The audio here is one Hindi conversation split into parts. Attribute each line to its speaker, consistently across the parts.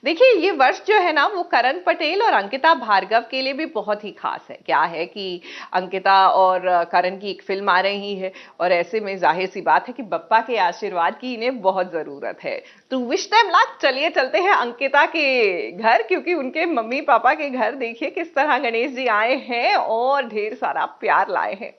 Speaker 1: देखिए, ये वर्ष जो है ना वो करण पटेल और अंकिता भार्गव के लिए भी बहुत ही खास है। क्या है कि अंकिता और करण की एक फिल्म आ रही है और ऐसे में जाहिर सी बात है कि बप्पा के आशीर्वाद की इन्हें बहुत जरूरत है। तो विश देम लक। चलिए चलते हैं अंकिता के घर, क्योंकि उनके मम्मी पापा के घर देखिए किस तरह गणेश जी आए हैं और ढेर सारा प्यार लाए हैं।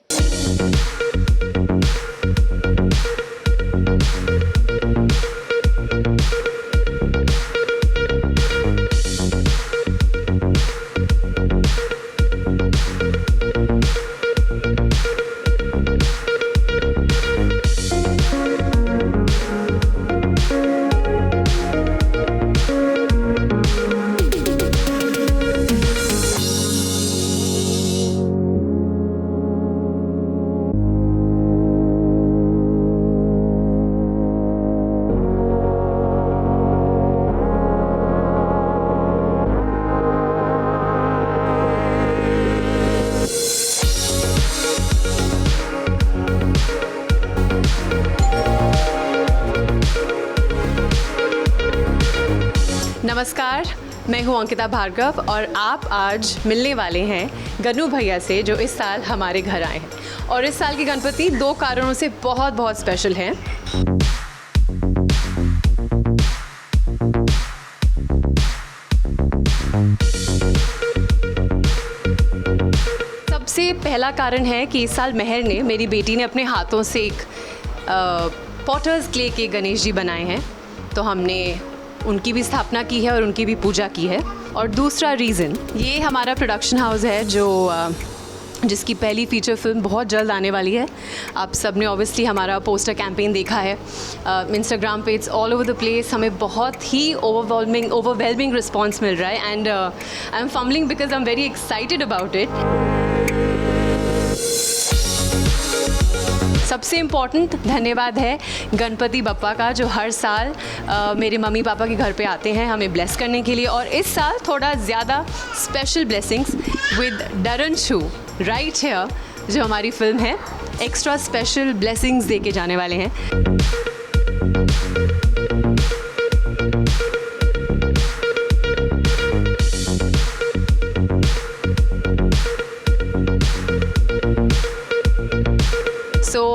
Speaker 2: नमस्कार, मैं हूं अंकिता भार्गव और आप आज मिलने वाले हैं गन्नू भैया से, जो इस साल हमारे घर आए हैं। और इस साल के गणपति 2 कारणों से बहुत बहुत स्पेशल हैं। सबसे पहला कारण है कि इस साल मेहर ने, मेरी बेटी ने, अपने हाथों से एक पॉटर्स क्ले के गणेश जी बनाए हैं। तो हमने उनकी भी स्थापना की है और उनकी भी पूजा की है। और दूसरा रीज़न, ये हमारा प्रोडक्शन हाउस है जिसकी पहली फीचर फिल्म बहुत जल्द आने वाली है। आप सब ने ऑब्वियसली हमारा पोस्टर कैंपेन देखा है इंस्टाग्राम पे, it's all over the place. हमें बहुत ही ओवरवेलमिंग रिस्पॉन्स मिल रहा है and I am fumbling because I am very excited about it. सबसे इम्पॉर्टेंट धन्यवाद है गणपति बप्पा का, जो हर साल मेरे मम्मी पापा के घर पे आते हैं हमें ब्लेस करने के लिए। और इस साल थोड़ा ज़्यादा स्पेशल ब्लेसिंग्स विद डरंशु राइट हियर, जो हमारी फिल्म है, एक्स्ट्रा स्पेशल ब्लेसिंग्स दे के जाने वाले हैं।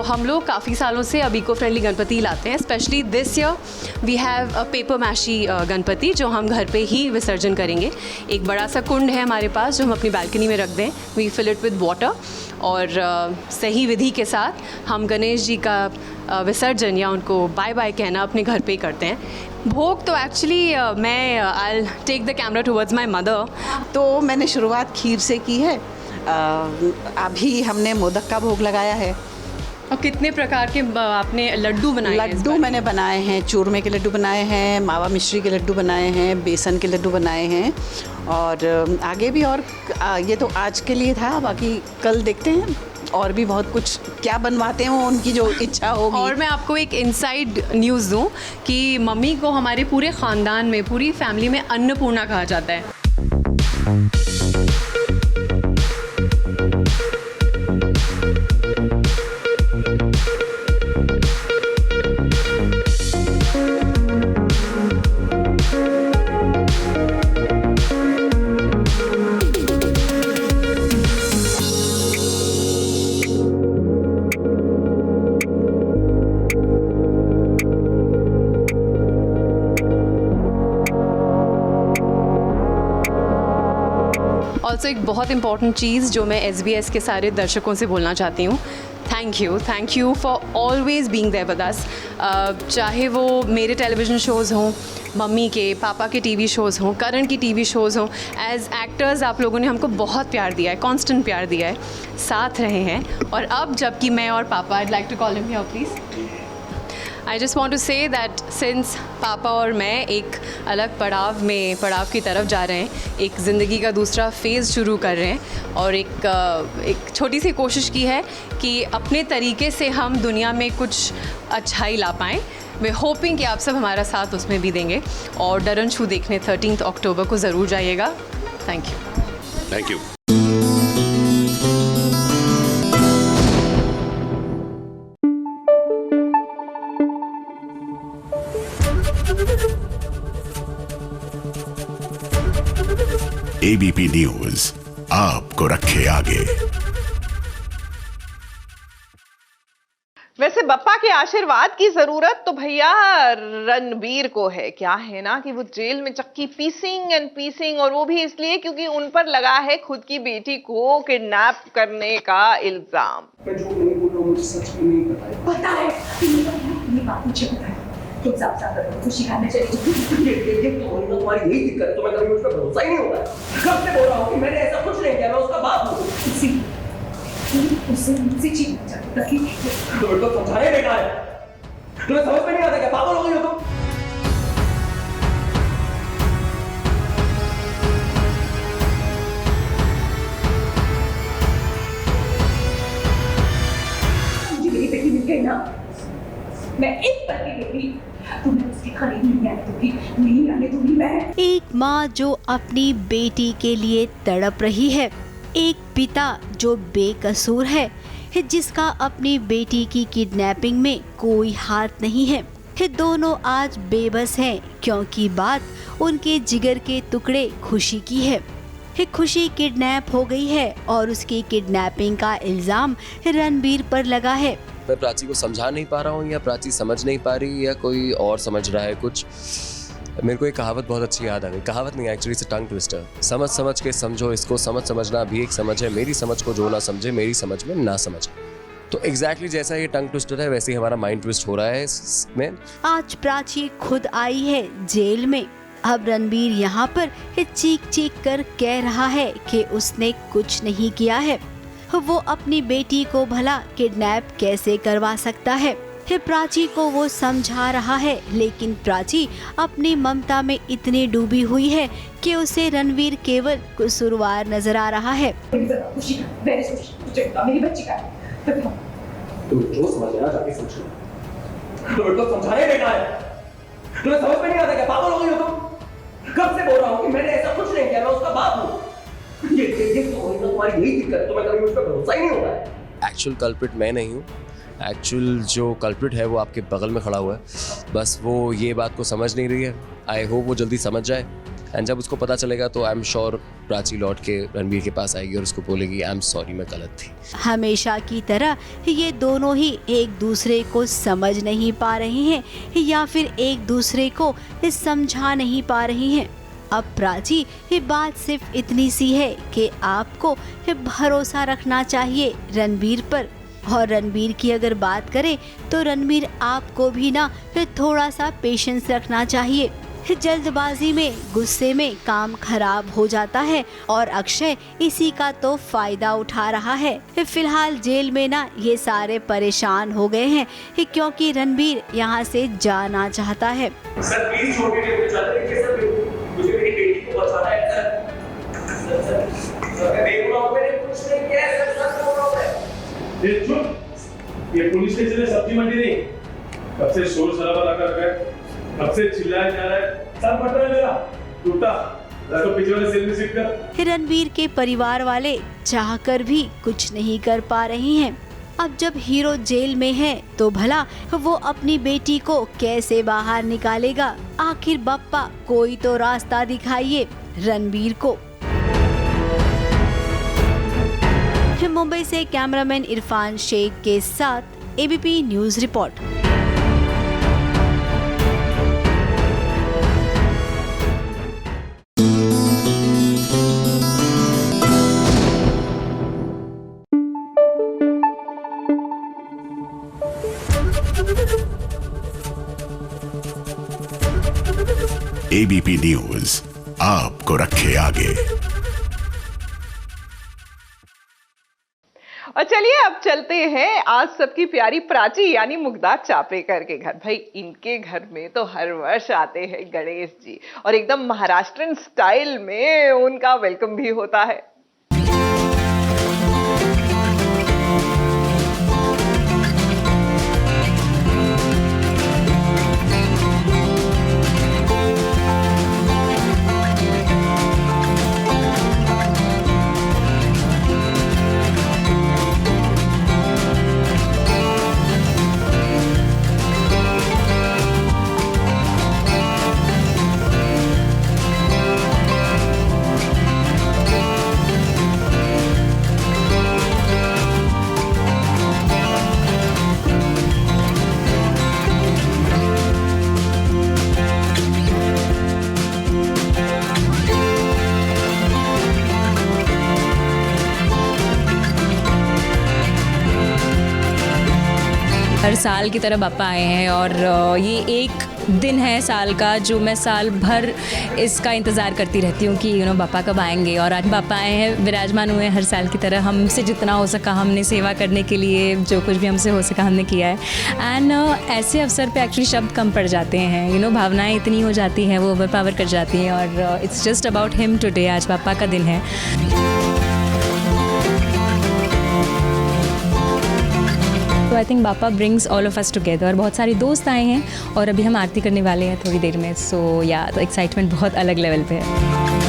Speaker 2: हम लोग काफ़ी सालों से अब इको फ्रेंडली गणपति लाते हैं। Specially this year we have a paper mache Ganpati, जो हम घर पे ही विसर्जन करेंगे। एक बड़ा सा कुंड है हमारे पास जो हम अपनी बालकनी में रख दें। We fill it with water और सही विधि के साथ हम गणेश जी का विसर्जन या उनको बाय बाय कहना अपने घर पे ही करते हैं। भोग तो एक्चुअली मैं I will take the camera towards my mother.
Speaker 3: तो मैंने शुरुआत खीर से की है। अभी हमने मोदक का भोग लगाया है।
Speaker 2: और कितने प्रकार के आपने लड्डू बनाए हैं?
Speaker 3: लड्डू मैंने बनाए हैं, चूरमे के लड्डू बनाए हैं, मावा मिश्री के लड्डू बनाए हैं, बेसन के लड्डू बनाए हैं और आगे भी। और ये तो आज के लिए था, बाकी कल देखते हैं और भी बहुत कुछ क्या बनवाते हैं, वो उनकी जो इच्छा होगी।
Speaker 2: और मैं आपको एक इनसाइड न्यूज़ दूं कि मम्मी को हमारे पूरे ख़ानदान में, पूरी फैमिली में अन्नपूर्णा कहा जाता है। ऑल्सो एक बहुत इंपॉर्टेंट चीज़ जो मैं SBS के सारे दर्शकों से बोलना चाहती हूँ, thank you for always being there with us. चाहे वो मेरे टेलीविज़न शोज़ हों, मम्मी के, पापा के टीवी शोज़ हों, करण की टीवी शोज़ हों, एज एक्टर्स आप लोगों ने हमको बहुत प्यार दिया है, कांस्टेंट प्यार दिया है, साथ रहे हैं। और अब जबकि मैं और पापा, I'd like to call him here please. I just want to say that since पापा और मैं एक अलग पड़ाव की तरफ जा रहे हैं, एक ज़िंदगी का दूसरा फेज़ शुरू कर रहे हैं और एक छोटी सी कोशिश की है कि अपने तरीके से हम दुनिया में कुछ अच्छाई ला पाएँ। वे होपिंग कि आप सब हमारा साथ उसमें भी देंगे। और डरंशु देखने 13 अक्टूबर को ज़रूर जाइएगा। Thank you.
Speaker 4: एबीपी न्यूज आपको रखे आगे।
Speaker 1: वैसे बप्पा के आशीर्वाद की जरूरत तो भैया रणबीर को है। क्या है ना कि वो जेल में चक्की पीसिंग और वो भी इसलिए क्योंकि उन पर लगा है खुद की बेटी को किडनैप करने का इल्जाम।
Speaker 5: मैं जो नहीं बोल रहा हूँ मुझे सच में नहीं पता है।
Speaker 6: पता है, ये बात मुझे पता है। तुम साफ खुशी खाने चली
Speaker 5: ये तुम्हारी यही दिक्कत है, तुम्हें कभी मुझ पर भरोसा ही नहीं होता है। कब से बोल रहा हूँ कि मैंने ऐसा कुछ नहीं किया, मैं उसका बाप हूँ।
Speaker 6: उससे मुझसे छीनना चाहता था कि
Speaker 5: तुम्हें तो समझाने बेकार है। तुम्हें समझ में नहीं आता क्या? पागल हो गई हो तुम?
Speaker 6: मुझे मेरी बेटी मिल गई ना, मैं एक पल के लिए भी तुम्हें उसके करीब नहीं आने दूंगी मैं।
Speaker 7: एक माँ जो अपनी बेटी के लिए तड़प रही है, एक पिता जो बेकसूर है, जिसका अपनी बेटी की किडनैपिंग में कोई हाथ नहीं है। दोनों आज बेबस हैं क्योंकि बात उनके जिगर के टुकड़े खुशी की है। खुशी किडनैप हो गई है और उसकी किडनैपिंग का इल्जाम रणबीर पर लगा है।
Speaker 8: मैं प्राची को समझा नहीं पा रहा हूँ या प्राची समझ नहीं पा रही या कोई और समझ रहा है कुछ। मेरे को एक कहावत बहुत अच्छी याद आ गई। कहावत नहीं, actually it's a tongue twister. समझ के समझो इसको, समझना भी एक समझ है। मेरी समझ को जो ना समझे मेरी समझ में ना समझ। तो एग्जैक्टली जैसा ये टंग ट्विस्टर है वैसे ही हमारा माइंड ट्विस्ट हो रहा है इसमें।
Speaker 7: आज प्राची खुद आई है जेल में। अब रणबीर यहाँ पर चीख कर कह रहा है कि उसने कुछ नहीं किया है। वो अपनी बेटी को भला किडनैप कैसे करवा सकता है। प्राची को वो समझा रहा है, लेकिन प्राची अपनी ममता में इतनी डूबी हुई है कि उसे रणबीर केवल कसूरवार नजर आ रहा है।
Speaker 6: खुशी का, मेरी बच्ची का
Speaker 5: तुम जो समझना जाके समझ लो। तुम्हें तो समझाने बेकार है। तुम्हें समझ में नहीं आता क्या? पागल हो गई हो तुम? कब से बोल रहा हूँ कि मैंने ऐसा कुछ नहीं किया, मैं उसका बाप हूँ। ये तुम्हारी यही दिक्कत है, तुम्हें कभी मुझ पर भरोसा ही नहीं होता है।
Speaker 8: एक्चुअल कल्प्रिट मैं नहीं हूँ। एक्चुअल जो कल्प्रिट है वो आपके बगल में खड़ा हुआ है। बस वो ये बात को समझ नहीं रही है। आई होप वो जल्दी समझ जाए एंड जब उसको पता चलेगा तो आई एम श्योर प्राची लौट के रणबीर के पास आएगी और उसको बोलेगी आई एम सॉरी, मैं गलत थी।
Speaker 7: हमेशा की तरह ये दोनों ही एक दूसरे को समझ नहीं पा रहे हैं या फिर एक दूसरे को समझा नहीं पा रही हैं। अब प्राची ये बात सिर्फ इतनी सी है कि आपको भरोसा रखना चाहिए रणबीर पर। और रणबीर की अगर बात करें तो रणबीर आपको भी ना थोड़ा सा पेशेंस रखना चाहिए। जल्दबाजी में, गुस्से में काम खराब हो जाता है और अक्षय इसी का तो फायदा उठा रहा है। फिलहाल जेल में ना ये सारे परेशान हो गए हैं क्योंकि रणबीर यहाँ से जाना चाहता है।
Speaker 5: सर प्लीज छोड़ दीजिए, मुझे मेरी बेटी को बचाना है सर। मैं देख रहा हूँ, मैंने कुछ नहीं किया है सर, सच बोल रहा हूँ मैं।
Speaker 9: ये पुलिस स्टेशन है, सब्जी मंडी नहीं। कब से शोर शराबा लगा रखा है, कब से चिल्लाया जा रहा है, सर फट रहा है मेरा, टूटा। तो पीछे वाले सेल में शिफ्ट कर।
Speaker 7: रणबीर के परिवार वाले चाहकर भी कुछ नहीं कर पा रहे हैं। अब जब हीरो जेल में है तो भला वो अपनी बेटी को कैसे बाहर निकालेगा। आखिर बप्पा कोई तो रास्ता दिखाइए रणबीर को। मुंबई से कैमरामैन इरफान शेख के साथ ABP news report.
Speaker 4: ABP news आपको रखे आगे।
Speaker 1: और चलिए अब चलते हैं आज सबकी प्यारी प्राची यानी मुग्धा चापलेकर के घर। भाई इनके घर में तो हर वर्ष आते हैं गणेश जी और एकदम महाराष्ट्रन स्टाइल में उनका वेलकम भी होता है।
Speaker 10: साल की तरह पापा आए हैं और ये एक दिन है साल का जो मैं साल भर इसका इंतज़ार करती रहती हूँ कि पापा कब आएंगे। और आज पापा आए हैं, विराजमान हुए हैं हर साल की तरह। हमसे जितना हो सका हमने सेवा करने के लिए जो कुछ भी हमसे हो सका हमने किया है। एंड ऐसे अवसर पे एक्चुअली शब्द कम पड़ जाते हैं, भावनाएं इतनी हो जाती हैं, वो ओवर पावर कर जाती हैं। और it's just about him today, आज पापा का दिन है। तो आई थिंक पापा brings all of us together. बहुत सारे दोस्त आए हैं और अभी हम आरती करने वाले हैं थोड़ी देर में। सो या तो एक्साइटमेंट बहुत अलग लेवल पे है।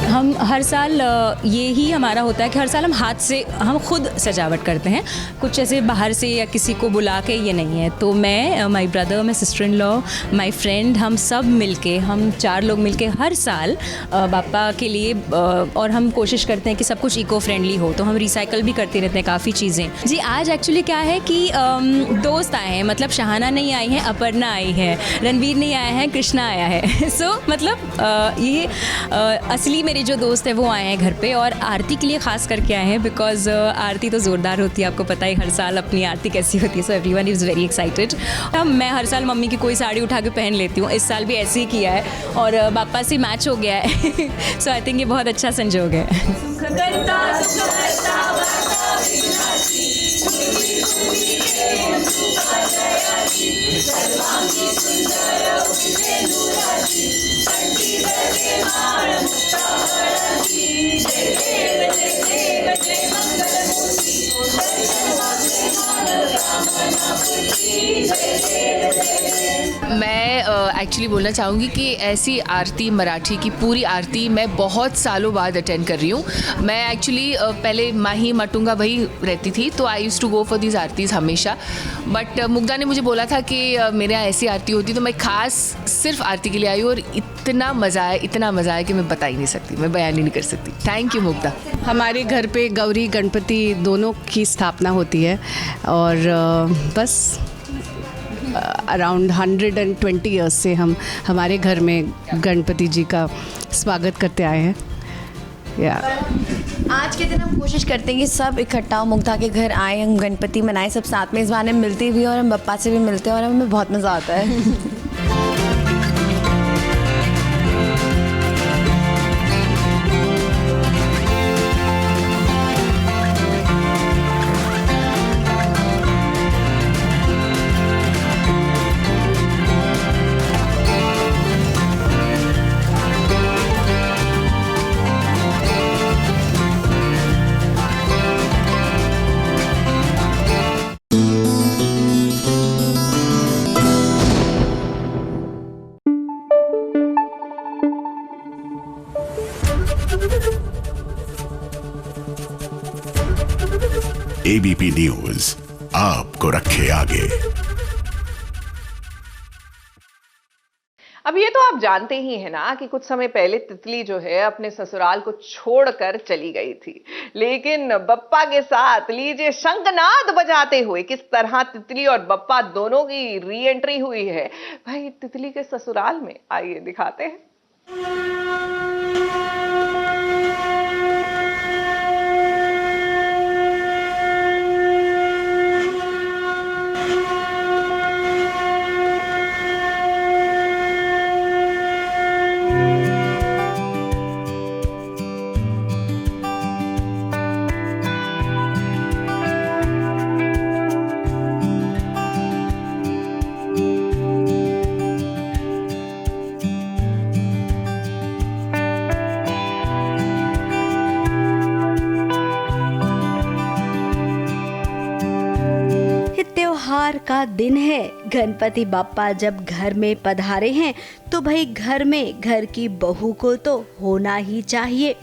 Speaker 10: हम हर साल ये ही हमारा होता है कि हर साल हम खुद सजावट करते हैं, कुछ ऐसे बाहर से या किसी को बुला के ये नहीं है। तो मैं, my brother, my sister in law, my friend, हम सब मिलके, हम 4 लोग मिलके हर साल पापा के लिए, और हम कोशिश करते हैं कि सब कुछ इको फ्रेंडली हो, तो हम रिसाइकल भी करते रहते हैं काफ़ी चीज़ें। जी आज एक्चुअली क्या है कि दोस्त आए हैं, मतलब शहाना नहीं आई है, अपर्णा आई है, रणवीर नहीं आया है, कृष्णा आया है। सो मतलब ये असली मेरे जो दोस्त है वो आए हैं घर पे, और आरती के लिए खास करके आए हैं बिकॉज आरती तो ज़ोरदार होती है, आपको पता है हर साल अपनी आरती कैसी होती है। So everyone is very excited. मैं हर साल मम्मी की कोई साड़ी उठा के पहन लेती हूँ, इस साल भी ऐसे ही किया है और पापा से मैच हो गया है। सो आई थिंक ये बहुत अच्छा संजोग है।
Speaker 11: मैं एक्चुअली बोलना चाहूँगी कि ऐसी आरती, मराठी की पूरी आरती मैं बहुत सालों बाद अटेंड कर रही हूँ। मैं एक्चुअली पहले माही मटुंगा वही रहती थी, तो I use to go for these aartis हमेशा। बट मुग्धा ने मुझे बोला था कि मेरे यहाँ ऐसी आरती होती, तो मैं खास सिर्फ आरती के लिए आई हूँ और इतना मज़ा आया कि मैं बता ही नहीं सकती, मैं बयान ही नहीं कर सकती। Thank you Mugdha.
Speaker 3: हमारे घर पे गौरी गणपति दोनों की स्थापना होती है और बस अराउंड 120 ईयर्स से हम हमारे घर में गणपति जी का स्वागत करते आए हैं।
Speaker 12: आज के दिन हम कोशिश करते हैं कि सब इकट्ठा हो, मुग्धा के घर आए, हम गणपति मनाएं सब साथ में। इस बहाने मिलते भी और हम बप्पा से भी मिलते हैं और हमें बहुत मज़ा आता है।
Speaker 4: एबीपी न्यूज़ आपको रखे आगे।
Speaker 1: अब ये तो आप जानते ही हैं ना कि कुछ समय पहले तितली जो है अपने ससुराल को छोड़कर चली गई थी, लेकिन बप्पा के साथ लीजिए शंखनाद बजाते हुए किस तरह तितली और बप्पा दोनों की री एंट्री हुई है भाई तितली के ससुराल में। आइए दिखाते हैं।
Speaker 7: त्योहार का दिन है। गणपति बाप्पा जब घर में पधारे हैं तो भाई घर में घर की बहू को तो होना ही चाहिए।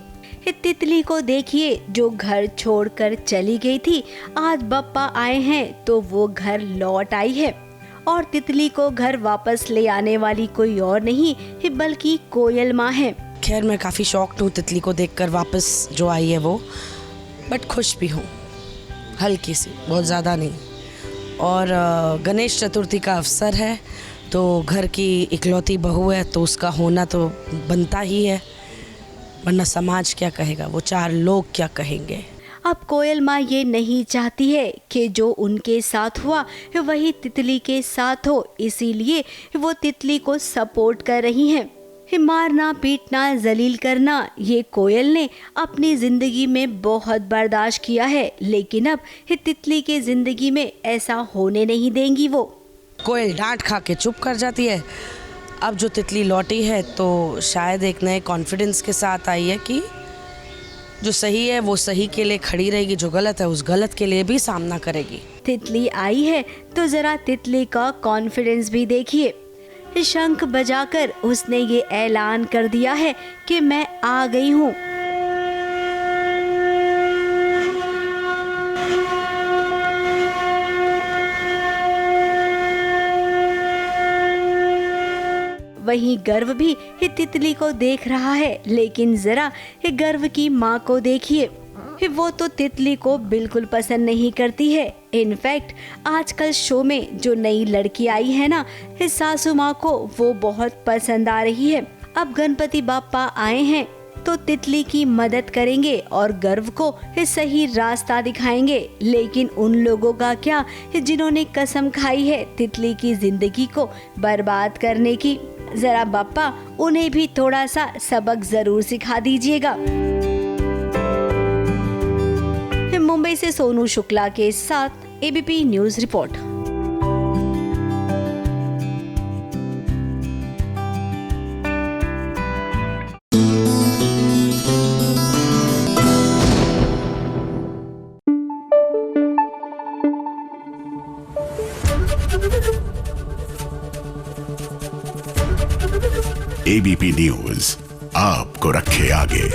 Speaker 7: तितली को देखिए जो घर छोड़कर चली गई थी, आज बप्पा आए हैं तो वो घर लौट आई है। और तितली को घर वापस ले आने वाली कोई और नहीं बल्कि कोयल माँ है।
Speaker 13: खैर मैं काफ़ी शॉक्ड हूँ तितली को देखकर वापस जो आई है वो, बट खुश भी हूँ, हल्की सी, बहुत ज़्यादा नहीं। और गणेश चतुर्थी का अवसर है तो घर की इकलौती बहू है तो उसका होना तो बनता ही है, वरना समाज क्या कहेगा, वो 4 लोग क्या कहेंगे।
Speaker 7: अब कोयल माँ ये नहीं चाहती है कि जो उनके साथ हुआ वही तितली के साथ हो, इसीलिए वो तितली को सपोर्ट कर रही हैं। मारना, पीटना, जलील करना ये कोयल ने अपनी जिंदगी में बहुत बर्दाश्त किया है, लेकिन अब तितली के जिंदगी में ऐसा होने नहीं देंगी। वो
Speaker 13: कोयल डांट खा के चुप कर जाती है। अब जो तितली लौटी है तो शायद एक नए कॉन्फिडेंस के साथ आई है कि जो सही है वो सही के लिए खड़ी रहेगी, जो गलत है उस गलत के लिए भी सामना करेगी।
Speaker 7: तितली आई है तो जरा तितली का कॉन्फिडेंस भी देखिए। शंख बजाकर उसने ये ऐलान कर दिया है कि मैं आ गई हूँ। वहीं गर्व भी तितली को देख रहा है, लेकिन जरा गर्व की माँ को देखिए, वो तो तितली को बिल्कुल पसंद नहीं करती है। इनफैक्ट आजकल शो में जो नई लड़की आई है ना, सासू माँ को वो बहुत पसंद आ रही है। अब गणपति बाप्पा आए हैं तो तितली की मदद करेंगे और गर्व को सही रास्ता दिखाएंगे। लेकिन उन लोगों का क्या जिन्होंने कसम खाई है तितली की जिंदगी को बर्बाद करने की? जरा बाप्पा उन्हें भी थोड़ा सा सबक जरूर सिखा दीजिएगा। मुंबई से सोनू शुक्ला के साथ ABP news report.
Speaker 4: ABP news आपको रखे आगे।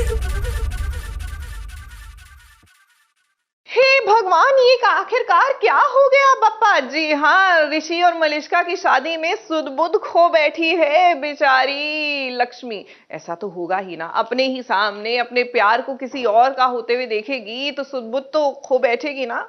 Speaker 1: भगवान, ये आखिरकार क्या हो गया बप्पा? जी हाँ, ऋषि और मलिष्का की शादी में सुध-बुध खो बैठी है बेचारी लक्ष्मी। ऐसा तो होगा ही ना, अपने ही सामने अपने प्यार को किसी और का होते हुए देखेगी तो सुध-बुध तो खो बैठेगी ना।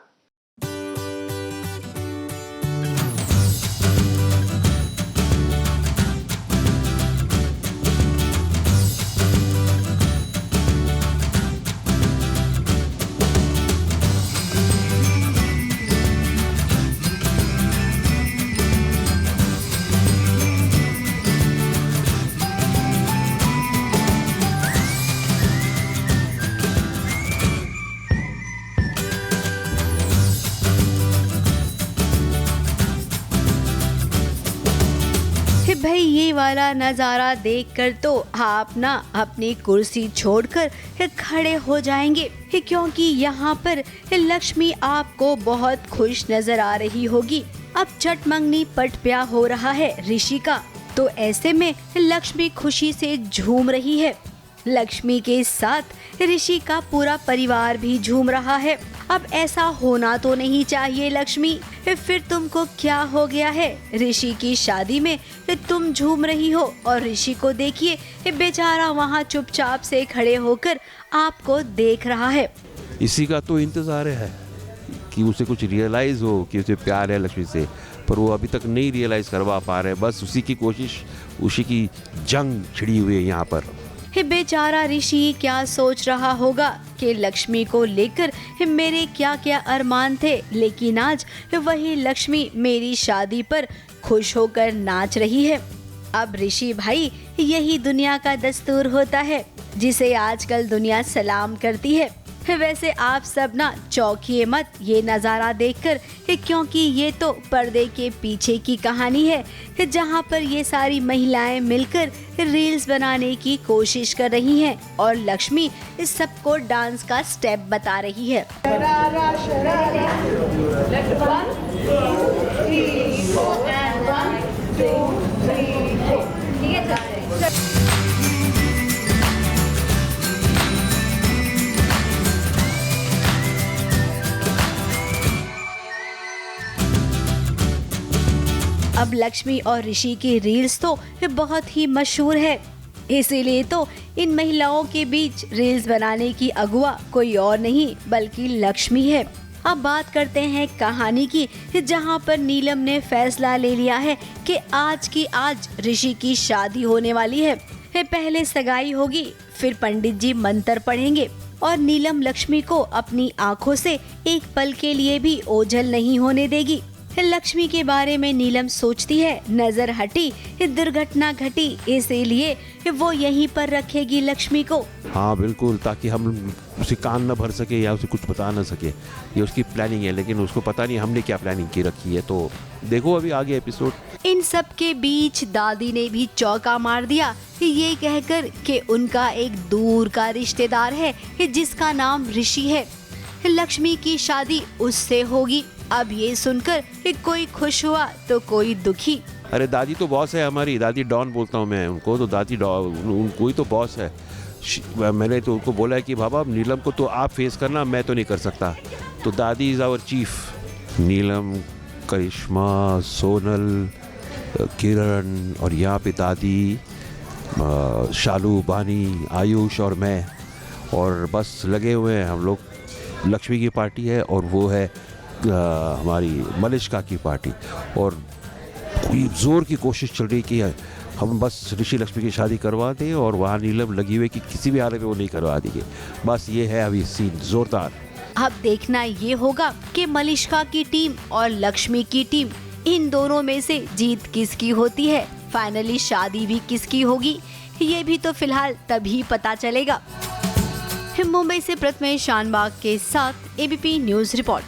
Speaker 1: भाई ये वाला नज़ारा देखकर तो आप ना अपनी कुर्सी छोड़कर खड़े हो जाएंगे, क्योंकि यहाँ पर लक्ष्मी आपको बहुत खुश नजर आ रही होगी। अब चटमंगनी पट ब्याह हो रहा है ऋषि का, तो ऐसे में लक्ष्मी खुशी से झूम रही है। लक्ष्मी के साथ ऋषि का पूरा परिवार भी झूम रहा है। अब ऐसा होना तो नहीं चाहिए लक्ष्मी, फिर तुमको क्या हो गया है? ऋषि की शादी में तुम झूम रही हो और ऋषि को देखिए, बेचारा वहाँ चुपचाप से खड़े होकर आपको देख रहा है।
Speaker 14: इसी का तो इंतजार है कि उसे कुछ रियलाइज हो कि उसे प्यार है लक्ष्मी से, पर वो अभी तक नहीं रियलाइज करवा पा रहे। बस उसी की कोशिश, उसी की जंग छिड़ी हुई है यहाँ पर।
Speaker 7: बेचारा ऋषि क्या सोच रहा होगा कि लक्ष्मी को लेकर मेरे क्या क्या अरमान थे, लेकिन आज वही लक्ष्मी मेरी शादी पर खुश होकर नाच रही है। अब ऋषि भाई, यही दुनिया का दस्तूर होता है जिसे आजकल दुनिया सलाम करती है। वैसे आप सब ना चौंकिए मत ये नज़ारा देखकर, क्योंकि ये तो पर्दे के पीछे की कहानी है, जहाँ पर ये सारी महिलाएं मिलकर रील्स बनाने की कोशिश कर रही हैं और लक्ष्मी इस सबको डांस का स्टेप बता रही है। अब लक्ष्मी और ऋषि की रील्स तो बहुत ही मशहूर है, इसीलिए तो इन महिलाओं के बीच रील्स बनाने की अगुवा कोई और नहीं बल्कि लक्ष्मी है। अब बात करते हैं कहानी की, जहां पर नीलम ने फैसला ले लिया है कि आज की आज ऋषि की शादी होने वाली है। पहले सगाई होगी, फिर पंडित जी मंत्र पढ़ेंगे और नीलम लक्ष्मी को अपनी आंखों से एक पल के लिए भी ओझल नहीं होने देगी। लक्ष्मी के बारे में नीलम सोचती है, नजर हटी, दुर्घटना घटी, इसीलिए वो यहीं पर रखेगी लक्ष्मी को।
Speaker 14: हाँ बिल्कुल, ताकि हम उसे कान न भर सके या उसे कुछ बता न सके, ये उसकी प्लानिंग है। लेकिन उसको पता नहीं हमने क्या प्लानिंग की रखी है। तो देखो अभी आगे एपिसोड।
Speaker 7: इन सब के बीच दादी ने भी चौका मार दिया, ये कहकर कि उनका एक दूर का रिश्तेदार है जिसका नाम ऋषि है, लक्ष्मी की शादी उससे होगी। अब ये सुनकर कोई खुश हुआ तो कोई दुखी।
Speaker 14: अरे दादी तो बॉस है हमारी, दादी डॉन बोलता हूँ मैं उनको, तो दादी उनको ही तो बॉस है। मैंने तो उनको बोला है कि बाबा नीलम को तो आप फेस करना, मैं तो नहीं कर सकता। तो दादी इज़ आवर चीफ। नीलम, करिश्मा, सोनल, किरण और यहाँ पे दादी, शालू, बानी, आयुष और मैं, और बस लगे हुए हैं हम लोग। लक्ष्मी की पार्टी है और वो है हमारी मलिष्का की पार्टी, और कोई जोर की कोशिश चल रही कि हम बस ऋषि लक्ष्मी की शादी करवा दें, और वहाँ नीलम लगी हुई कि किसी भी हालत में वो नहीं करवा देंगे। बस ये है अभी सीन जोरदार।
Speaker 7: अब देखना ये होगा कि मलिष्का की टीम और लक्ष्मी की टीम, इन दोनों में से जीत किसकी होती है, फाइनली शादी भी किसकी होगी, ये भी तो फिलहाल तभी पता चलेगा। मुंबई से प्रथमेश शानबाग के साथ ABP news report.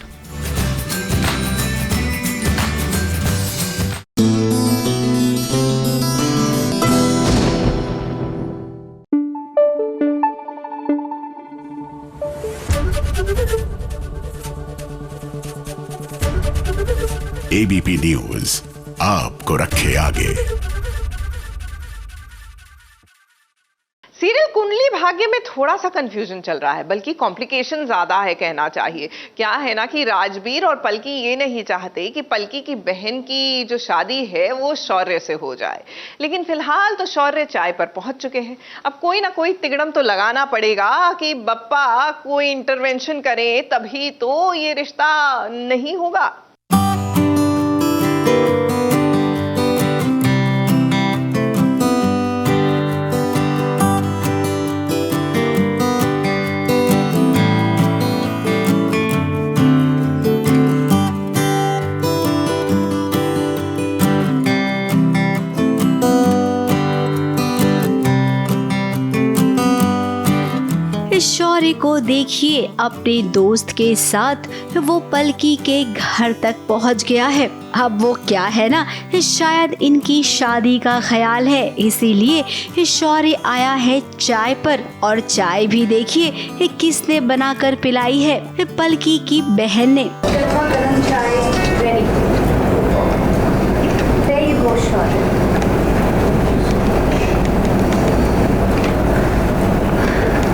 Speaker 4: ABP news आपको रखे आगे।
Speaker 1: सीरियल कुंडली भाग्य में थोड़ा सा कंफ्यूजन चल रहा है, बल्कि कॉम्प्लिकेशन ज्यादा है कहना चाहिए। क्या है ना कि राजबीर और पलकी ये नहीं चाहते कि पलकी की बहन की जो शादी है वो शौर्य से हो जाए, लेकिन फिलहाल तो शौर्य चाय पर पहुंच चुके हैं। अब कोई ना कोई तिगड़म तो लगाना पड़ेगा कि बप्पा कोई इंटरवेंशन करे, तभी तो ये रिश्ता नहीं होगा।
Speaker 7: शौर्य को देखिए, अपने दोस्त के साथ वो पलकी के घर तक पहुंच गया है। अब वो क्या है ना, शायद इनकी शादी का ख्याल है, इसीलिए शौर्य आया है चाय पर। और चाय भी देखिए किसने बनाकर पिलाई है, पलकी की बहन ने।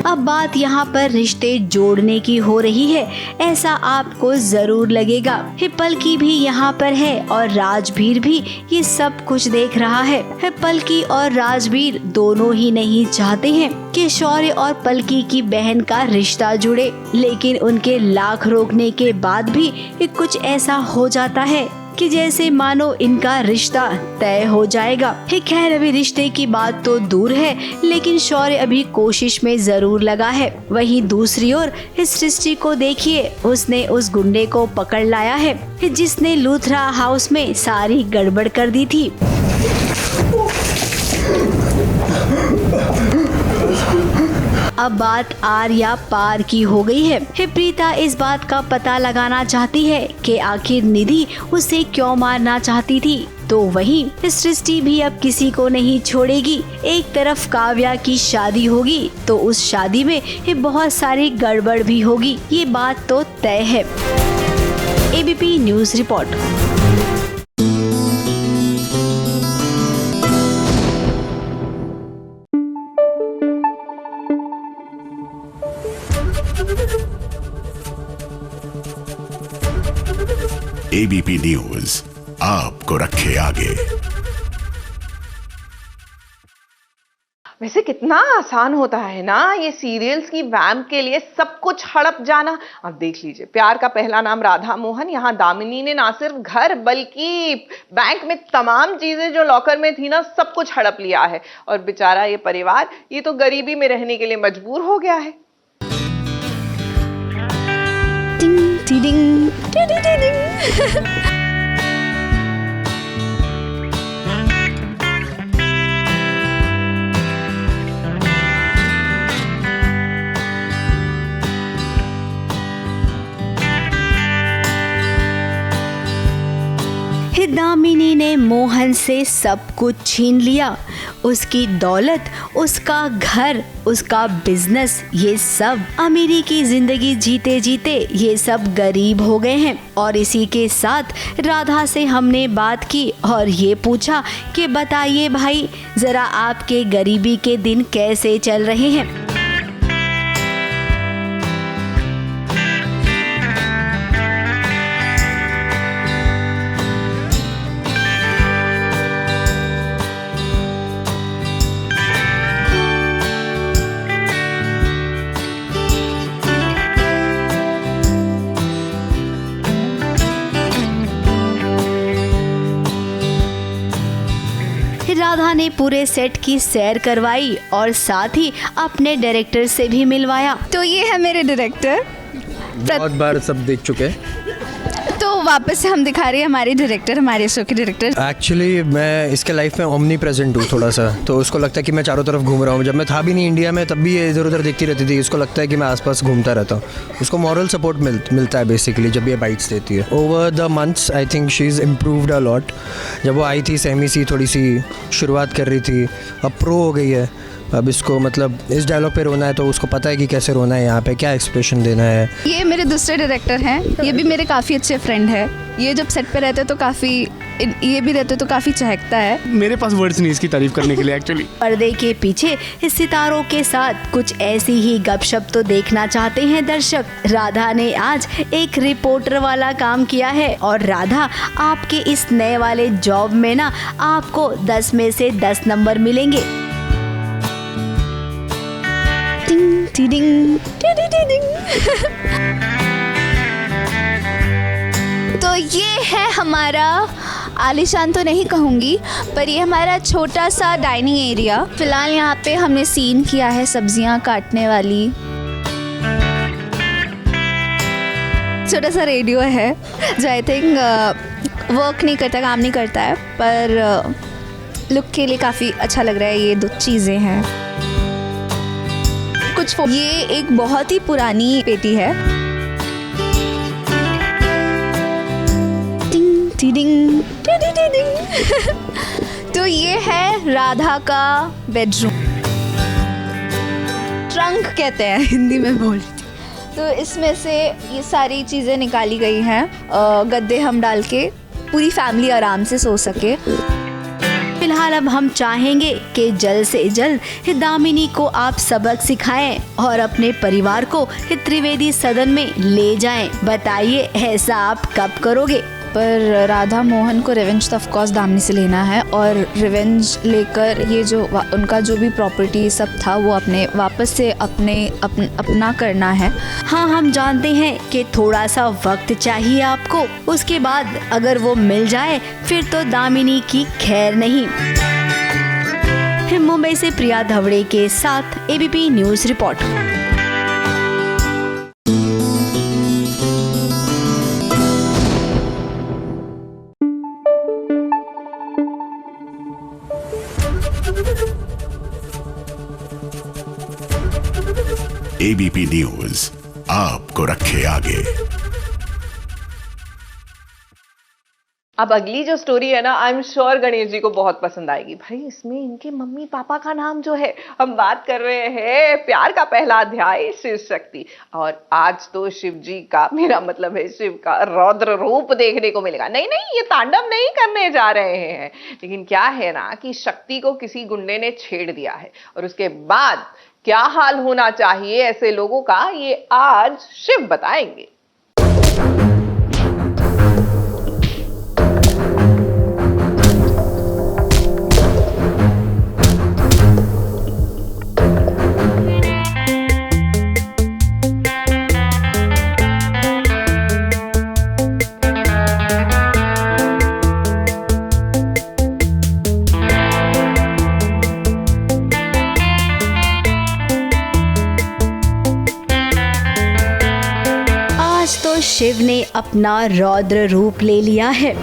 Speaker 7: अब बात यहाँ पर रिश्ते जोड़ने की हो रही है, ऐसा आपको जरूर लगेगा। पलकी भी यहाँ पर है और राजबीर भी ये सब कुछ देख रहा है। पलकी और राजबीर दोनों ही नहीं चाहते हैं कि शौर्य और पलकी की बहन का रिश्ता जुड़े, लेकिन उनके लाख रोकने के बाद भी कुछ ऐसा हो जाता है कि जैसे मानो इनका रिश्ता तय हो जाएगा। खैर अभी रिश्ते की बात तो दूर है, लेकिन शौर्य अभी कोशिश में जरूर लगा है। वहीं दूसरी ओर इस सृष्टि को देखिए, उसने उस गुंडे को पकड़ लाया है जिसने लूथरा हाउस में सारी गड़बड़ कर दी थी। अब बात आर्या पार की हो गई है। प्रीता इस बात का पता लगाना चाहती है कि आखिर निधि उसे क्यों मारना चाहती थी। तो वहीं सृष्टि भी अब किसी को नहीं छोड़ेगी। एक तरफ काव्या की शादी होगी तो उस शादी में बहुत सारी गड़बड़ भी होगी, ये बात तो तय है। ABP news report.
Speaker 4: ABP news आपको रखे आगे।
Speaker 1: वैसे कितना आसान होता है ना ये सीरियल्स की वैम्प के लिए सब कुछ हड़प जाना। अब देख लीजिए, प्यार का पहला नाम राधा मोहन, यहाँ दामिनी ने ना सिर्फ घर बल्कि बैंक में तमाम चीजें जो लॉकर में थी ना सब कुछ हड़प लिया है। और बेचारा ये परिवार ये तो गरीबी में रहने के लिए मजबूर हो गया है।
Speaker 12: टिंग टिडिंग टिडिडिडिंग।
Speaker 7: दामिनी ने मोहन से सब कुछ छीन लिया, उसकी दौलत, उसका घर, उसका बिजनेस, ये सब। अमीरी की जिंदगी जीते जीते ये सब गरीब हो गए हैं। और इसी के साथ राधा से हमने बात की और ये पूछा कि बताइए भाई जरा आपके गरीबी के दिन कैसे चल रहे हैं। राधा ने पूरे सेट की सैर करवाई और साथ ही अपने डायरेक्टर से भी मिलवाया।
Speaker 15: तो ये है मेरे डायरेक्टर,
Speaker 16: बहुत बार सब देख चुके हैं,
Speaker 15: तो वापस से हम दिखा रहे हैं हमारे डायरेक्टर, हमारे शो के डायरेक्टर।
Speaker 16: एक्चुअली मैं इसके लाइफ में ओमनी प्रेजेंट हूँ थोड़ा सा, तो उसको लगता है कि मैं चारों तरफ घूम रहा हूँ। जब मैं था भी नहीं इंडिया में तब भी ये इधर उधर देखती रहती थी, उसको लगता है कि मैं आसपास घूमता रहता हूँ। उसको मॉरल सपोर्ट मिलता है बेसिकली जब ये बाइट्स देती है। Over the months I think she is improved a lot. जब वो आई थी सेमी सी थोड़ी सी शुरुआत कर रही थी, अब प्रो हो गई है। अब इसको मतलब इस डायलॉग पे रोना है तो उसको पता है कि कैसे रोना है, यहाँ पे क्या एक्सप्रेशन देना है।
Speaker 15: ये मेरे दूसरे डायरेक्टर हैं, ये भी मेरे काफ़ी अच्छे फ्रेंड है। ये जब सेट पे रहते तो काफ़ी, ये भी रहते तो काफ़ी चहकता है।
Speaker 17: मेरे पास वर्ड्स नहीं इसकी तारीफ करने के लिए एक्चुअली।
Speaker 7: पर्दे के पीछे सितारों के साथ कुछ ऐसी ही गपशप तो देखना चाहते हैं दर्शक। राधा ने आज एक रिपोर्टर वाला काम किया है और राधा आपके इस नए वाले जॉब में ना आपको 10 में से 10 नंबर मिलेंगे।
Speaker 15: टिंग टिडिंग टिडिडिडिंग। तो ये है हमारा, आलीशान तो नहीं कहूँगी, पर ये हमारा छोटा सा डाइनिंग एरिया। फिलहाल यहाँ पे हमने सीन किया है सब्जियाँ काटने वाली। छोटा सा रेडियो है जो आई थिंक वर्क नहीं करता, काम नहीं करता है, पर लुक के लिए काफ़ी अच्छा लग रहा है। ये 2 चीज़ें हैं। ये एक बहुत ही पुरानी पेटी है। टिंग टिडिंग टिडिडिडिंग। तो ये है राधा का बेडरूम, ट्रंक कहते हैं हिंदी में बोल। तो इसमें से ये सारी चीज़ें निकाली गई हैं, गद्दे हम डाल के पूरी फैमिली आराम से सो सके।
Speaker 7: फिलहाल अब हम चाहेंगे कि जल्द से जल्द दामिनी को आप सबक सिखाएं और अपने परिवार को त्रिवेदी सदन में ले जाएं। बताइए ऐसा आप कब करोगे?
Speaker 15: पर राधा मोहन को रिवेंज तो ऑफकोर्स दामिनी से लेना है, और रिवेंज लेकर ये जो उनका जो भी प्रॉपर्टी सब था वो अपने वापस से अपना करना है।
Speaker 7: हाँ, हम जानते हैं कि थोड़ा सा वक्त चाहिए आपको, उसके बाद अगर वो मिल जाए फिर तो दामिनी की खैर नहीं। मुंबई से प्रिया धवड़े के साथ ABP news report.
Speaker 4: ABP news आपको रखे आगे।
Speaker 1: अब अगली जो स्टोरी है ना, I am sure Ganesh ji को बहुत पसंद आएगी। भाई इसमें इनके मम्मी पापा का नाम जो है, हम बात कर रहे हैं प्यार का पहला अध्याय शिव शक्ति। और आज तो शिव जी का, मेरा मतलब है शिव का रौद्र रूप देखने को मिलेगा। नहीं, ये तांडव नहीं करने जा रहे हैं, लेकिन क्या है ना कि शक्ति को किसी गुंडे ने छेड़ दिया है और उसके बाद क्या हाल होना चाहिए ऐसे लोगों का, ये आज शिव बताएंगे।
Speaker 7: तो शिव ने अपना रौद्र रूप ले लिया है।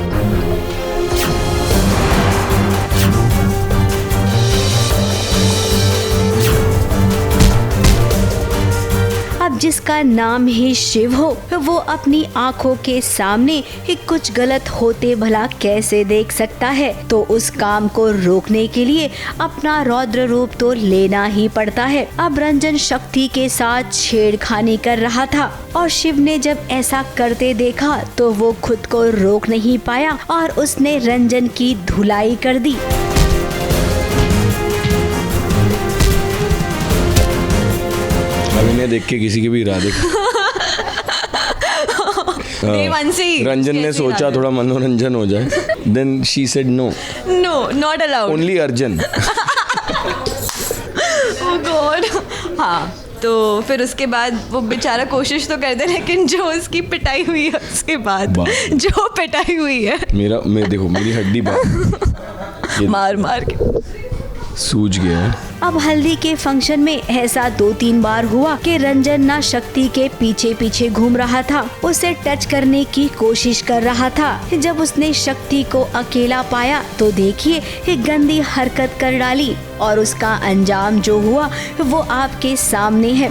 Speaker 7: अब जिसका नाम ही शिव हो, वो अपनी आंखों के सामने ही कुछ गलत होते भला कैसे देख सकता है? तो उस काम को रोकने के लिए अपना रौद्र रूप तो लेना ही पड़ता है। अब रंजन शक्ति के साथ छेड़खानी कर रहा था और शिव ने जब ऐसा करते देखा तो वो खुद को रोक नहीं पाया और उसने रंजन की धुलाई कर दी।
Speaker 18: अभिनय देख के किसी की भी इरादे रंजन ने सोचा थोड़ा मनोरंजन हो जाए, then she said no
Speaker 2: not allowed,
Speaker 18: only Arjun.
Speaker 2: Oh God. हाँ, तो फिर उसके बाद वो बेचारा कोशिश तो करते, लेकिन जो उसकी पिटाई हुई है उसके बाद जो पिटाई हुई है,
Speaker 18: देखो मेरी हड्डी
Speaker 2: मार मार के
Speaker 18: सूज गया है।
Speaker 7: अब हल्दी के फंक्शन में ऐसा 2-3 बार हुआ कि रंजन ना शक्ति के पीछे पीछे घूम रहा था, उसे टच करने की कोशिश कर रहा था। जब उसने शक्ति को अकेला पाया तो देखिए गंदी हरकत कर डाली और उसका अंजाम जो हुआ वो आपके सामने है।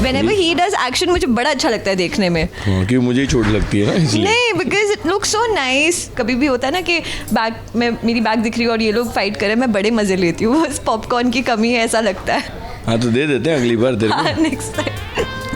Speaker 2: Whenever he does action मुझे बड़ा अच्छा लगता है देखने में।
Speaker 18: हाँ, क्योंकि मुझे ही चोट लगती है ना इसलिए।
Speaker 2: नहीं, because it looks so nice। कभी भी होता है ना कि बैक में मेरी बैक दिख रही है और ये लोग फाइट कर रहे हैं, मैं बड़े मजे लेती हूँ। बस पॉपकॉर्न की कमी है ऐसा लगता है।
Speaker 18: हाँ तो दे देते हैं अगली बार तेरे को।
Speaker 2: Next time.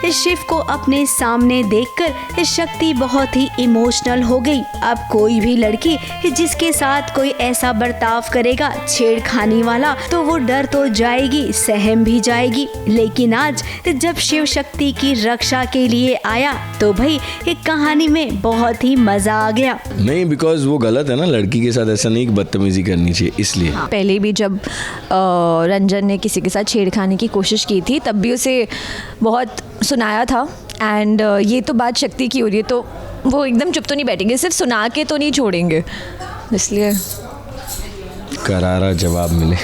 Speaker 7: शिव को अपने सामने देखकर शक्ति बहुत ही इमोशनल हो गई। अब कोई भी लड़की जिसके साथ कोई ऐसा बर्ताव करेगा छेड़खानी वाला, तो वो डर तो जाएगी, सहम भी जाएगी। लेकिन आज जब शिव शक्ति की रक्षा के लिए आया तो भाई एक कहानी में बहुत ही मजा आ गया।
Speaker 18: नहीं, बिकॉज वो गलत है ना, लड़की के साथ ऐसा नहीं बदतमीजी करनी चाहिए, इसलिए।
Speaker 19: पहले भी जब रंजन ने किसी के साथ छेड़खानी की कोशिश की थी तब भी उसे बहुत सुनाया था। एंड ये तो बात शक्ति की हो रही है तो वो एकदम चुप तो नहीं बैठेंगे, सिर्फ सुना के तो नहीं छोड़ेंगे, इसलिए
Speaker 18: करारा जवाब मिले।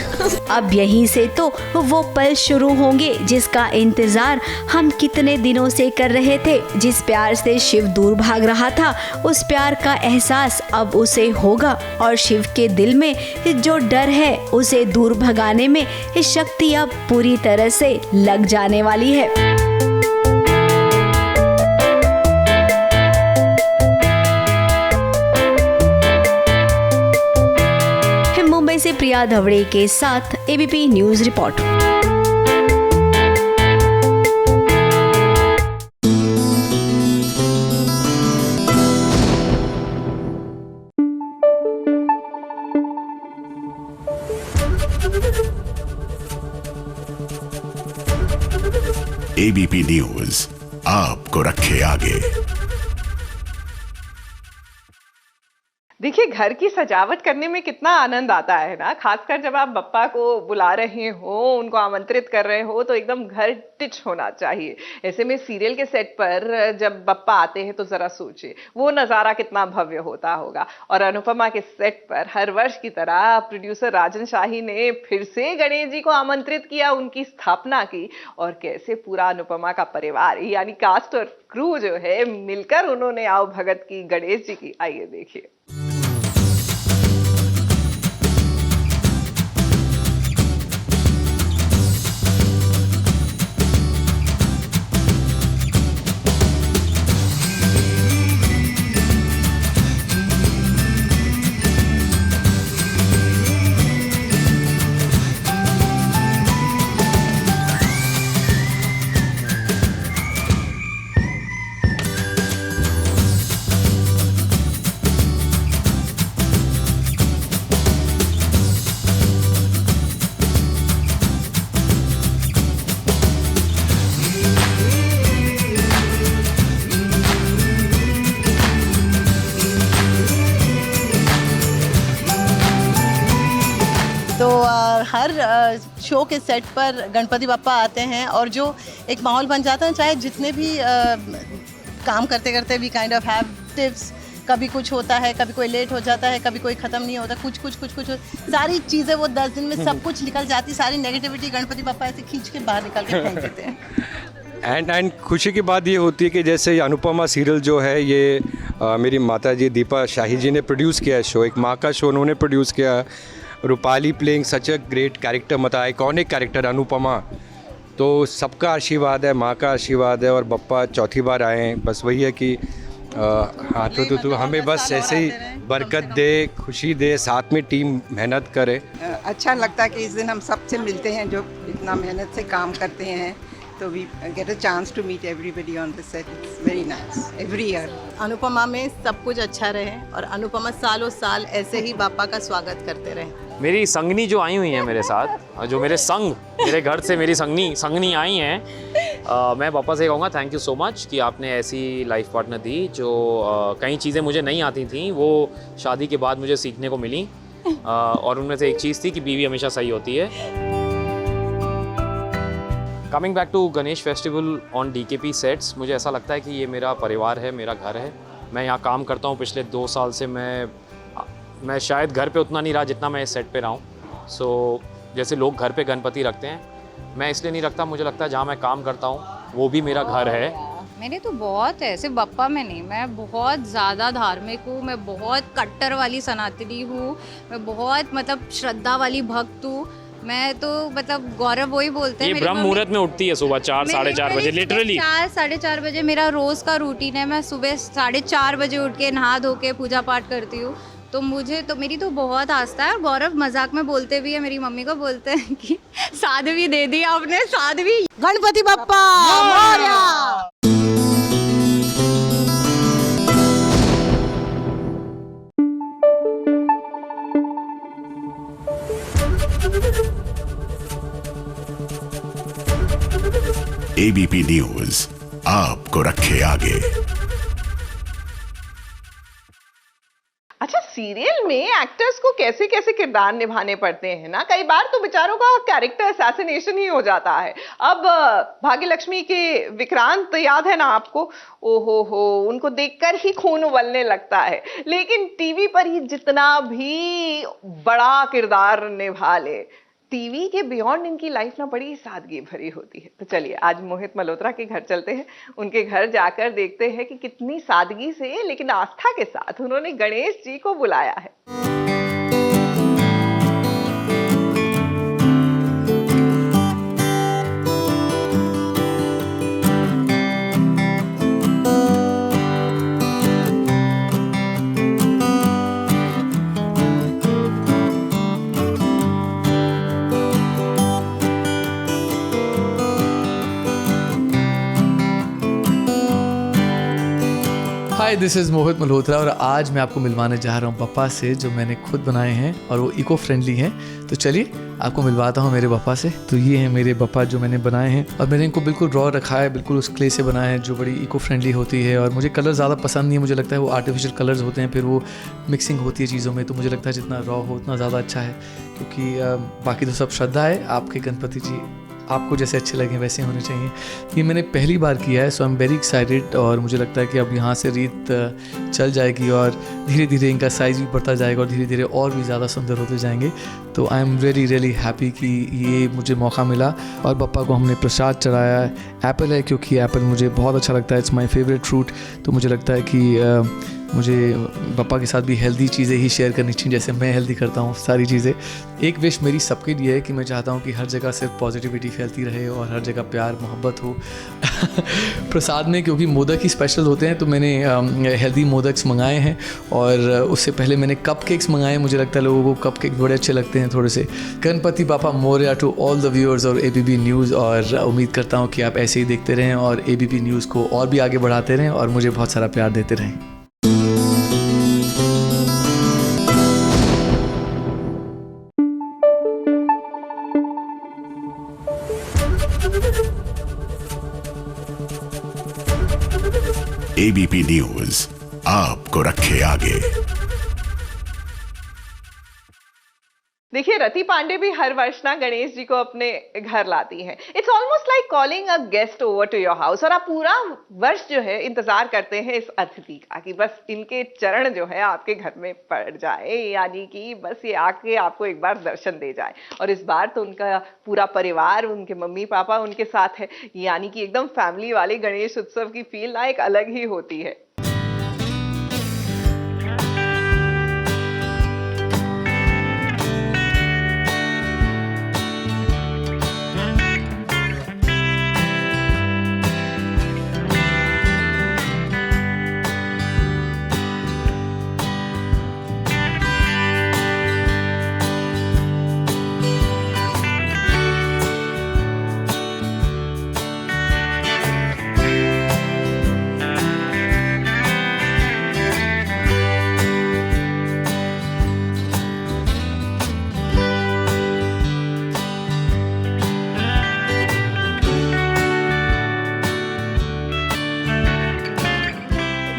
Speaker 7: अब यहीं से तो वो पल शुरू होंगे जिसका इंतजार हम कितने दिनों से कर रहे थे। जिस प्यार से शिव दूर भाग रहा था, उस प्यार का एहसास अब उसे होगा और शिव के दिल में जो डर है उसे दूर भगाने में शक्ति अब पूरी तरह से लग जाने वाली है। मुंबई से प्रिया धवड़े के साथ ABP news report.
Speaker 4: ABP news आपको रखे आगे।
Speaker 1: देखिए, घर की सजावट करने में कितना आनंद आता है ना, खासकर जब आप बप्पा को बुला रहे हो, उनको आमंत्रित कर रहे हो, तो एकदम घर टिच होना चाहिए। ऐसे में सीरियल के सेट पर जब बप्पा आते हैं तो जरा सोचिए वो नज़ारा कितना भव्य होता होगा। और अनुपमा के सेट पर हर वर्ष की तरह प्रोड्यूसर राजन शाही ने फिर से गणेश जी को आमंत्रित किया, उनकी स्थापना की और कैसे पूरा अनुपमा का परिवार यानी कास्ट और क्रू जो है मिलकर उन्होंने आओ भगत की गणेश जी की। आइए देखिए।
Speaker 20: हर शो के सेट पर गणपति बप्पा आते हैं और जो एक माहौल बन जाता है, चाहे जितने भी काम करते करते भी काइंड ऑफ हैव टिप्स कभी कुछ होता है, कभी कोई लेट हो जाता है, कभी कोई ख़त्म नहीं होता, कुछ सारी चीज़ें वो 10 दिन में सब कुछ निकल जाती, सारी नेगेटिविटी गणपति बप्पा ऐसे खींच के बाहर निकाल के फेंक देते हैं।
Speaker 21: एंड खुशी की बात ये होती है कि जैसे अनुपमा सीरियल जो है ये मेरी माता जी दीपा शाही जी ने प्रोड्यूस किया है शो, एक माँ का शो उन्होंने प्रोड्यूस किया। Rupali playing such a great character, मतलब आइकॉनिक कैरेक्टर अनुपमा। तो सबका आशीर्वाद है, माँ का आशीर्वाद है, और बप्पा चौथी बार आए हैं। बस वही है कि हाथों तो हमें बस ऐसे ही बरकत दे, खुशी दे, साथ में टीम मेहनत करे।
Speaker 22: अच्छा लगता है कि इस दिन हम सबसे मिलते हैं जो इतना मेहनत से काम करते हैं, तो we get a chance to meet everybody on the set. It's very nice every year.
Speaker 20: Anupama में सब कुछ अच्छा रहे और अनुपमा सालों साल ऐसे ही बापा का स्वागत करते रहे।
Speaker 23: मेरी संगनी जो आई हुई हैं मेरे साथ, जो मेरे घर से मेरी संगनी आई हैं, मैं पापा से कहूँगा थैंक यू सो मच कि आपने ऐसी लाइफ पार्टनर दी। जो कई चीज़ें मुझे नहीं आती थी वो शादी के बाद मुझे सीखने को मिली, और उनमें से एक चीज़ थी कि बीवी हमेशा सही होती है। Coming back to Ganesh festival on DKP sets, मुझे ऐसा लगता है कि ये मेरा परिवार है, मेरा घर है। मैं यहाँ काम करता हूँ पिछले 2 साल से। मैं शायद घर पे उतना नहीं रहा जितना मैं इस सेट पे रहा हूँ। सो जैसे लोग घर पे गणपति रखते हैं, मैं इसलिए नहीं रखता, मुझे लगता है जहाँ मैं काम करता हूँ वो भी मेरा घर है।
Speaker 24: मेरे तो बहुत है, सिर्फ बप्पा में नहीं, मैं बहुत ज़्यादा धार्मिक हूँ, मैं बहुत कट्टर वाली सनातनी हूँ, मैं बहुत मतलब श्रद्धा वाली भक्त हूँ। मैं तो मतलब गौरव वही बोलते हैं,
Speaker 23: ये ब्रह्म मुहूर्त में उठती है सुबह 4 साढ़े 4 बजे, लिटरली
Speaker 24: 4 साढ़े 4 बजे मेरा रोज़ का रूटीन है। मैं सुबह 4:30 बजे उठ के नहा धो के पूजा पाठ करती हूँ। तो मेरी तो बहुत आस्था है। और गौरव मजाक में बोलते भी है, मेरी मम्मी को बोलते हैं कि साध्वी दे दी आपने, साध्वी।
Speaker 20: गणपति बप्पा मोरया।
Speaker 4: ABP न्यूज आपको रखे आगे।
Speaker 1: अच्छा, सीरियल में एक्टर्स को कैसे कैसे किरदार निभाने पड़ते हैं ना, कई बार तो बेचारों का कैरेक्टर असैसिनेशन ही हो जाता है। अब भाग्यलक्ष्मी के विक्रांत याद है ना आपको? ओहो हो, उनको देखकर ही खून उबलने लगता है। लेकिन टीवी पर ही जितना भी बड़ा किरदार निभा ले, टीवी के बियॉन्ड इनकी लाइफ ना बड़ी सादगी भरी होती है। तो चलिए आज मोहित मल्होत्रा के घर चलते हैं, उनके घर जाकर देखते हैं कि कितनी सादगी से लेकिन आस्था के साथ उन्होंने गणेश जी को बुलाया है।
Speaker 25: हाय, दिस इज़ मोहित मल्होत्रा और आज मैं आपको मिलवाने जा रहा हूँ बप्पा से, जो मैंने खुद बनाए हैं और वो इको फ्रेंडली हैं। तो चलिए आपको मिलवाता हूँ मेरे बप्पा से। तो ये हैं मेरे बप्पा जो मैंने बनाए हैं, और मैंने इनको बिल्कुल रॉ रखा है, बिल्कुल उस क्ले से बनाए हैं जो बड़ी इको फ्रेंडली होती है। और मुझे कलर ज़्यादा पसंद नहीं है, मुझे लगता है वो आर्टिफिशियल कलर्स होते हैं, फिर वो मिक्सिंग होती है चीज़ों में। तो मुझे लगता है जितना रॉ हो उतना ज़्यादा अच्छा है, क्योंकि बाकी तो सब श्रद्धा है। आपके गणपति जी आपको जैसे अच्छे लगे वैसे होने चाहिए। ये मैंने पहली बार किया है, सो आई एम वेरी एक्साइटेड। और मुझे लगता है कि अब यहाँ से रीत चल जाएगी और धीरे धीरे इनका साइज़ भी बढ़ता जाएगा और धीरे धीरे और भी ज़्यादा सुंदर होते जाएंगे। तो आई एम रियली हैप्पी कि ये मुझे मौका मिला। और बप्पा को हमने प्रसाद चढ़ाया है, एप्पल है, क्योंकि एप्पल मुझे बहुत अच्छा लगता है, इट्स माई फेवरेट फ्रूट। तो मुझे लगता है कि मुझे बप्पा के साथ भी हेल्दी चीज़ें ही शेयर करनी चाहिए, जैसे मैं हेल्दी करता हूँ सारी चीज़ें। एक विश मेरी सबके लिए है कि मैं चाहता हूँ कि हर जगह सिर्फ पॉजिटिविटी फैलती रहे और हर जगह प्यार मोहब्बत हो। प्रसाद में क्योंकि मोदक ही स्पेशल होते हैं, तो मैंने हेल्दी मोदक्स मंगाए हैं। और उससे पहले मैंने कपकेक्स मंगाए। मुझे लगता है लोगों को कपकेक बड़े अच्छे लगते हैं थोड़े से। Ganpati Bappa Morya to all the viewers और ABP न्यूज़। और उम्मीद करता हूँ कि आप ऐसे ही देखते रहें और ABP न्यूज़ को और भी आगे बढ़ाते रहें और मुझे बहुत सारा प्यार देते रहें।
Speaker 4: ABP न्यूज आपको रखे आगे।
Speaker 1: देखिए, रति पांडे भी हर वर्ष ना गणेश जी को अपने घर लाती हैं। It's almost like calling a guest over to your house, और आप पूरा वर्ष जो है इंतजार करते हैं इस अतिथि का कि बस इनके चरण जो है आपके घर में पड़ जाए, यानी कि बस ये आके आपको एक बार दर्शन दे जाए। और इस बार तो उनका पूरा परिवार, उनके मम्मी पापा उनके साथ है, यानी कि एकदम फैमिली वाले गणेश उत्सव की फील ना एक अलग ही होती है।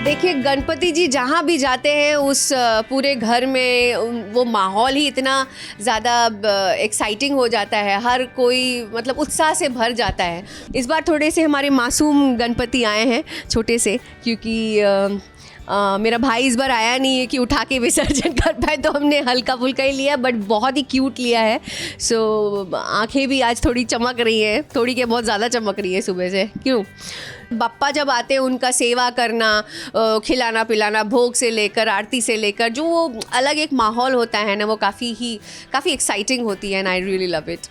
Speaker 5: देखिए, गणपति जी जहाँ भी जाते हैं उस पूरे घर में वो माहौल ही इतना ज़्यादा एक्साइटिंग हो जाता है, हर कोई मतलब उत्साह से भर जाता है। इस बार थोड़े से हमारे मासूम गणपति आए हैं, छोटे से, क्योंकि मेरा भाई इस बार आया नहीं है कि उठा के विसर्जन कर पाए, तो हमने हल्का फुल्का ही लिया, बट बहुत ही क्यूट लिया है। सो आंखें भी आज थोड़ी चमक रही हैं, थोड़ी के बहुत ज़्यादा चमक रही है सुबह से। क्यों? बप्पा जब आते हैं उनका सेवा करना, खिलाना पिलाना, भोग से लेकर आरती से लेकर, जो वो अलग एक माहौल होता है ना, वो काफ़ी एक्साइटिंग होती है, and I really love it.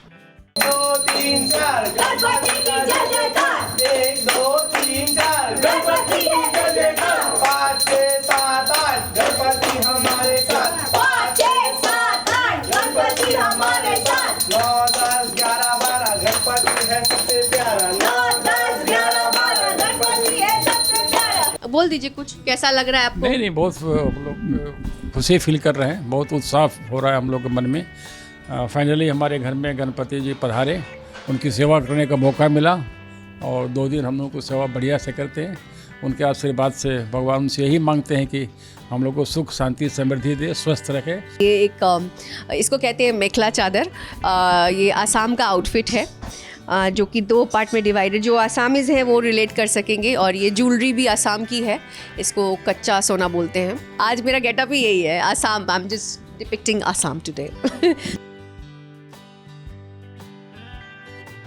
Speaker 6: 2 3 4 Ganpati की जय जयकार, 1 2 3 4 गणपति की जय जयकार, 5 6 7 8 गणपति हमारे साथ, 5 6 7 8 गणपति हमारे साथ, 9 10 11 12 गणपति है सबसे प्यारा, 9 10 11 12 गणपति है सबसे प्यारा।
Speaker 5: बोल दीजिए कुछ, कैसा लग रहा है आपको?
Speaker 8: नहीं, बहुत हम लोग खुशी फील कर रहे हैं, बहुत उत्साह हो रहा है हम लोग के मन में। फाइनली हमारे घर में गणपति जी पधारे, उनकी सेवा करने का मौका मिला, और 2 दिन हम लोग को सेवा बढ़िया से करते हैं। उनके आशीर्वाद से भगवान उनसे यही मांगते हैं कि हम लोग को सुख शांति समृद्धि दे, स्वस्थ रखे।
Speaker 5: ये एक इसको कहते हैं मेखला चादर, ये आसाम का आउटफिट है, जो कि 2 पार्ट में डिवाइडेड। जो आसामीज हैं वो रिलेट कर सकेंगे, और ये ज्वेलरी भी आसाम की है, इसको कच्चा सोना बोलते हैं। आज मेरा गेटअप ही यही है, Assam. I am just depicting Assam today.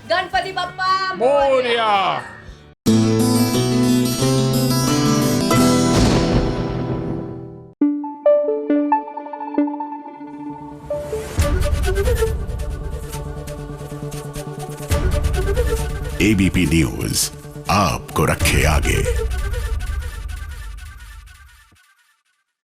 Speaker 5: Ganpati Bappa
Speaker 8: Morya.
Speaker 4: ABP news आपको रखे आगे।